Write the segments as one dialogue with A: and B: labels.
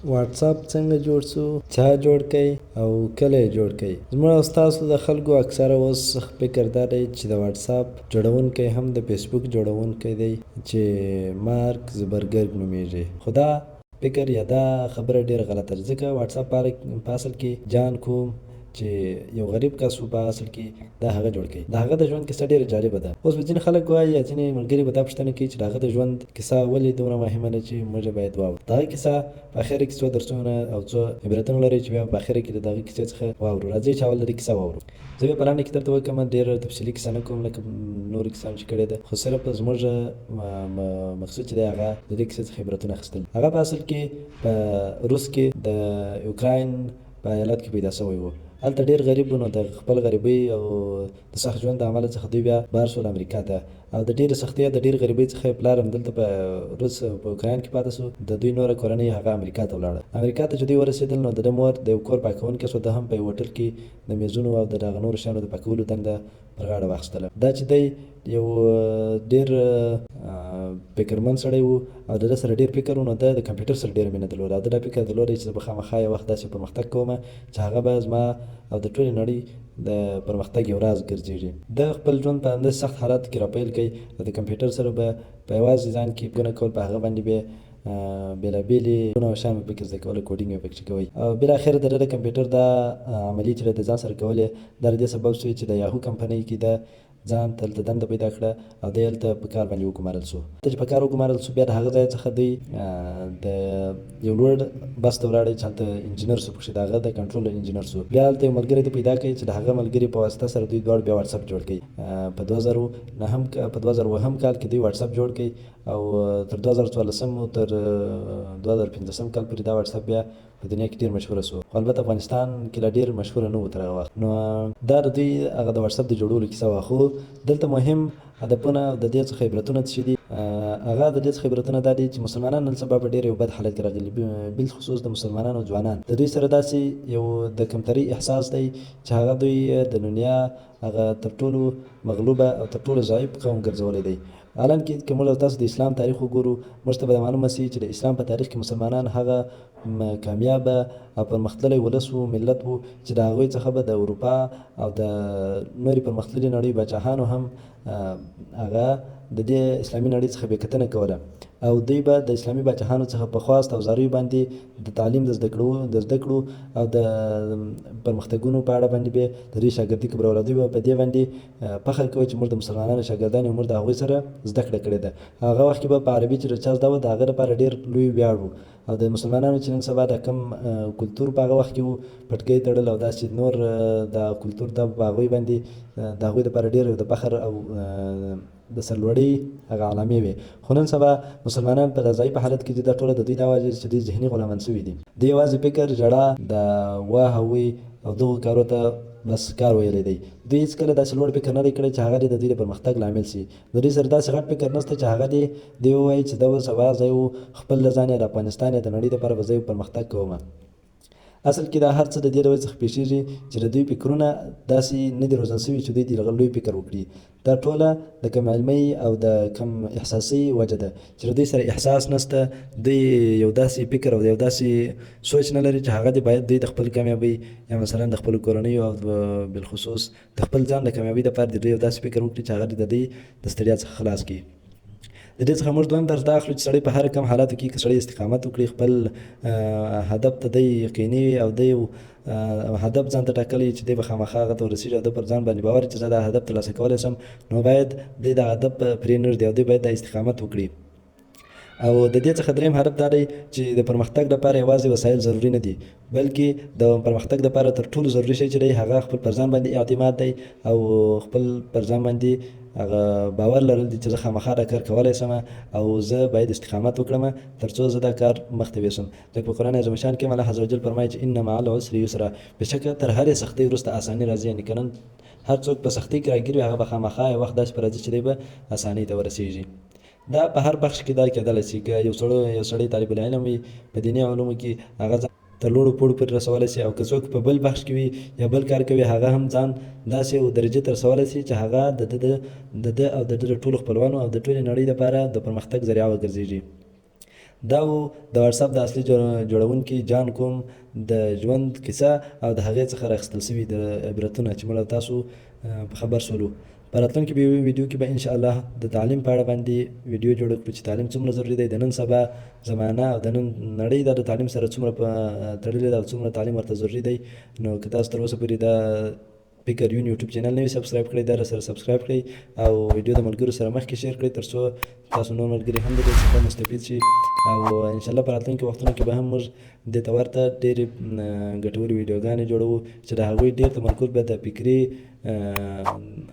A: واتساپ څنګه جوړ سو، چا جوړ کړی او کله یې جوړ کړی؟ زموږ او ستاسو د خلکو اکثره اوس فکر دا دی چې د واتساپ جوړونکی هم د فیسبوک جوړونکی دی چې مارک زبرګرګ نومیږي. خو دا فکر یا دا خبره ډېره غلطه ده، ځکه واتساپ په اصل کې جان کوم چې یو غریب کس و په اصل کې دا هغه جوړ کړي. د هغه د ژوند کیسه ډېره جالبه ده. اوس به ځینې خلک وایي یا ځینې ملګري به دا پوښتنه کوي چې د هغه د ژوند کیسه ولې دومره مهمه ده چې موږ باید واورو. د هغه کیسه په اخر کې څو درسونه او څو عبرتونه لري چې بیا په اخر کې د دغه کیسې څخه واورو. راځئ چې اول د دې کیسه واورو. زه بیا په لاندې کې درته وکړم، ډېره تفصیلي کیسه نه کوم لکه نورو کیسه چې کړې ده، خو صرف زموږ مقصود چې دی هغه د دې کیسې څخه عبرتونه اخیستل. هغه په اصل کې په روس کې د یوکراین په ایالت کې پیدا شوی و. هلته ډېر غریب و، نو د خپل غریبۍ او د سخت ژوند د امله څخه دوی بیا بار شول امریکا ته، او د ډېرې سختۍ او د ډېرې غریبۍ څخه یې پلار همدلته په روس په اوکراین کې پاتې شو. د دوی نوره کورنۍ هغه امریکا ته ولاړه. امریکا ته چې دوی ورسېدل نو د ده مور د یو کور پاکوونکې شوه. ده هم په یو هوټل کې د میزونو او د دغه نورو شیانو د پاکولو دنده پر غاړه واخیستله. دا چې دی یو ډېر فکرمند سړی و او د ده سره ډېر فکر و، نو ده د کمپیوټر سره ډېره مینه درلوده او ده دا فکر درلودی چې زه به خامخا یو وخت داسې پرمختګ کوم چې هغه به زما او د ټولې نړۍ د پرمختګ یو راز ګرځېږي. د خپل ژوند په همداسې سخت حالاتو کې راپیل کوي او د کمپیوټر سره به په یوازې ځان کې ګونه کول، په هغه باندې به بېلابېلې او شیان به پکې زده کوله، کوډینګ به پکې کوئ. او بالاخره د ده د کمپیوټر دا عملي چې د ځان سره کولې دا د دې سبب شوی چې د یاهو کمپنۍ کې د ځان ته هلته دنده پیدا کړه او دی هلته په کار باندې وګمارل سو. ته چې په کار وګمارل سو، بیا د هغه ځای څخه دوی د یو لوړ بس ته ولاړی چې هلته انجینر سو، پکښې د هغه د کنټرول انجینر سو. بیا هلته یو ملګری ته پیدا کړي چې د هغه ملګري په واسطه سره دوی دواړه بیا واتساپ جوړ کړي. په 2009 کال کې دوی واتساپ جوړ کړي او تر 2014 تر 2015 کال پورې دا واتساپ بیا په دنیا کې ډېر مشهوره سو. خو البته افغانستان کې لا ډېر مشهوره نه و تر هغه وخت. نو دا د دوی هغه د واتساپ د جوړولو کیسه وه. خو دلته مهم هدفونه د دې څخه عبرتونه څه دي؟ هغه د دې څخه عبرتونه دا دي چې مسلمانان نن سبا په ډېر یو بد حالت کې راغلي، بالخصوص د مسلمانانو ځوانان. د دوی سره داسې یو د کمترۍ احساس دی چې هغه دوی د دنیا هغه تر ټولو مغلوبه او تر ټولو ضعیف قوم ګرځولی دی. حالان کې که موږ تاسو د اسلام تاریخ وګورو، موږ ته به معلومه سي چې د اسلام په تاریخ کې مسلمانان هغه کامیابه او پرمختللی ولس و، ملت و چې د هغوی څخه به د اروپا او د نورې پرمختللې نړۍ پاچاهانو هم هغه د دې اسلامي نړۍ څخه بېکتنه کوله او دوی به د اسلامي پاچاهانو څخه په خواست او زاریو باندې د تعلیم د زده کړو او د پرمختګونو په اړه باندې به د دوی شاګردي کوله. دوی به په دې باندې فخر کوي چې موږ د مسلمانانو شاګردان یو، موږ د هغوی سره زده کړه کړې ده. هغه وخت کې به په عربي چې چا زده وه د هغه لپاره ډېر لوی ویاړ و. او د مسلمانانو چې نن سبا د کم کلتور په هغه وخت کې و، پټکۍ تړل او داسې نور د کلتور دا په هغوی باندې د هغوی دپاره ډېر د فخر او د سرلوړۍ هغه علامې وې. خو نن سبا مسلمانان په ضعیف حالت کې دي. دا ټوله د دوی دا وجه چې دوی ذهني غلامان شوي دي. دوی یوازې فکر، ژړا، د واه هوی او دغو کارو ته بس کار ویلی دی. دوی هېڅکله داسې لوړ فکر نه دی کړی چې هغه د دوی د پرمختګ لامل شي. د دوی سره داسې غټ فکر نشته چې هغه دوی ووایي چې دا به سبا زه یو خپل د ځان یا د افغانستان یا د نړۍ دپاره به زه یو پرمختګ کوم. اصل کې دا هر څه د دې ډول څخه پېښېږي چې د دوی فکرونه داسې نه دي روزل شوي چې دوی دې لوی فکر وکړي. دا ټوله د کم علمۍ او د کم احساسۍ وجه ده چې د دوی سره احساس نشته. دوی یو داسې فکر او یو داسې سوچ نه لري چې هغه باید دوی د خپل کامیابۍ یا مثلا د خپلو کورنیو او بالخصوص د خپل ځان د کامیابۍ دپاره د دوی یو داسې فکر وکړي چې هغه د دوی د ستړیا څخه خلاص کړي. د دې څخه موږ دویم درس دا اخلو چې سړی په هر کم حالاتو کې که سړی استقامت وکړي، خپل هدف ته دی یقیني او دی هدف ځان ته ټاکلی چې دی به خامخا هغه ته ورسېږي او ده پر ځان باندې باور چې زه دا هدف ترلاسه کولی شم، نو باید دی دا هدف پرې نه ږدي او دی باید دا استقامت وکړي. او د دې څخه دریم هدف دا دی چې د پرمختګ لپاره یوازې وسایل ضروري نه دي، بلکې د پرمختګ لپاره تر ټولو ضروري شی چې دی هغه خپل پر ځان باندې اعتماد دی او خپل پر ځان باندې هغه باور لرل دي چې زه خامخا دا کار کولی شم او زه باید استقامت وکړم تر څو زه دا کار مخته یوسم. ځکه په قرآن عظیم شان کې الله عز وجل فرمایي چې ان مع العسر یسرا، بېشکه تر هرې سختۍ وروسته اساني راځي. یعنې که نن هر څوک په سختۍ کې راګیر وي، هغه به خامخا یو وخت داسې به راځي چې دی به اسانۍ ته ورسېږي. دا په هر بخش کې دا کېدلی شي. که یو سړی طالب العلم وي په دیني علومو کې، هغه تر لوړو پوړو پورې رسولی شي، او که څوک په بل بخش کې وي یا بل کار کوي، هغه هم ځان داسې درجې ته رسولی شي چې هغه د ده او د ده د ټولو خپلوانو او د ټولې نړۍ لپاره د پرمختګ ذریعه وګرځېږي. دا و د واتساپ د اصلي جوړونکي جان کوم د ژوند کیسه او د هغې څخه راخیستل سوي د عبرتونه چې موږ تاسو په خبر سولو. په راتلونکي ویډیو کې به انشاءالله د تعلیم په اړه باندې ویډیو جوړ کړو چې تعلیم څومره ضروري دی، د نن سبا زمانه او د نن نړۍ دا د تعلیم سره څومره تړلې ده او څومره تعلیم ورته ضروري دی. نو که تاسو تر اوسه پورې دا فکر یون یوټیوب چینل نه وي سبسکرایب کړئ، دا راسره سبسکرایب کړئ او ویډیو د ملګرو سره مخکې شیر کړئ تر څو تاسو نور ملګري هم د دې څخه مستفید شي. او انشاءالله په راتلونکي وختونو کې به هم موږ دې ته ورته ډېرې ګټورې ویډیوګانې جوړوو چې د هغوی ډېر تمرکز به د فکري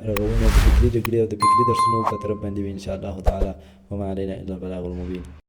A: رغونې، د فکري جګړې او د فکري درسونو په طرف باندې وي انشاءالله تعالی. وما علینا الا البلاغ المبین.